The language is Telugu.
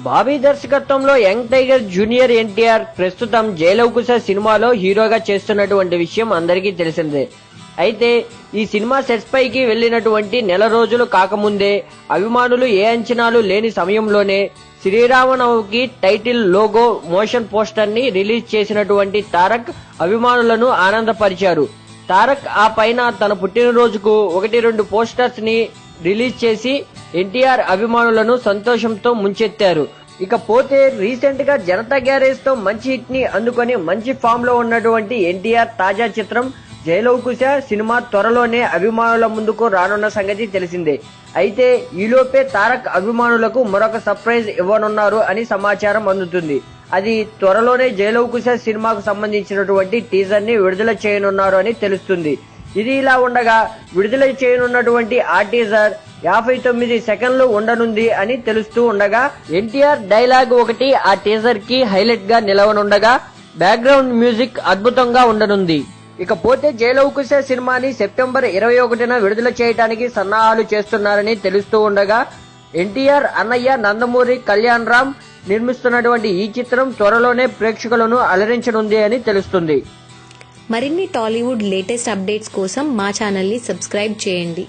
బాబీ దర్శకత్వంలో యంగ్ టైగర్ జూనియర్ ఎన్టీఆర్ ప్రస్తుతం జైలవకుశ సినిమాలో హీరోగా చేస్తున్నటువంటి విషయం అందరికీ తెలిసిందే. అయితే ఈ సినిమా సెట్స్ పైకి వెళ్లినటువంటి నెల రోజులు కాకముందే అభిమానులు ఏ అంచనాలు లేని సమయంలోనే శ్రీరామనవమికి టైటిల్ లోగో మోషన్ పోస్టర్ ని రిలీజ్ చేసినటువంటి తారక్ అభిమానులను ఆనందపరిచారు. తారక్ ఆ పైన తన పుట్టినరోజుకు 1-2 పోస్టర్స్ ని రిలీజ్ చేసి ఎన్టీఆర్ అభిమానులను సంతోషంతో ముంచెత్తారు. ఇకపోతే రీసెంట్ గా జనతా గ్యారేజ్ తో మంచి హిట్ ని అందుకొని మంచి ఫామ్ లో ఉన్నటువంటి ఎన్టీఆర్ తాజా చిత్రం జైలవకుశ సినిమా త్వరలోనే అభిమానుల ముందుకు రానున్న సంగతి తెలిసిందే. అయితే ఈలోపే తారక్ అభిమానులకు మరొక సర్ప్రైజ్ ఇవ్వనున్నారు అని సమాచారం అందుతుంది. అది త్వరలోనే జైలవకుశ సినిమాకు సంబంధించినటువంటి టీజర్ ని విడుదల చేయనున్నారు అని తెలుస్తుంది. ఇది ఇలా ఉండగా విడుదల చేయనున్నటువంటి ఆ టీజర్ 59 సెకండ్లు ఉండనుంది అని తెలుస్తూ ఉండగా ఎన్టీఆర్ డైలాగ్ ఒకటి ఆ టీజర్ కి హైలైట్ గా నిలవనుండగా బ్యాక్గ్రౌండ్ మ్యూజిక్ అద్భుతంగా ఉండనుంది. ఇకపోతే జైలవకుశ సినిమాని సెప్టెంబర్ 21న విడుదల చేయడానికి సన్నాహాలు చేస్తున్నారని తెలుస్తూ ఉండగా ఎన్టీఆర్ అన్నయ్య నందమూరి కళ్యాణ్ రామ్ నిర్మిస్తున్నటువంటి ఈ చిత్రం త్వరలోనే ప్రేక్షకులను అలరించనుంది అని తెలుస్తుంది. మరిన్ని టాలీవుడ్ లేటెస్ట్ అప్డేట్స్ కోసం మా ఛానల్ ని సబ్స్క్రైబ్ చేయండి.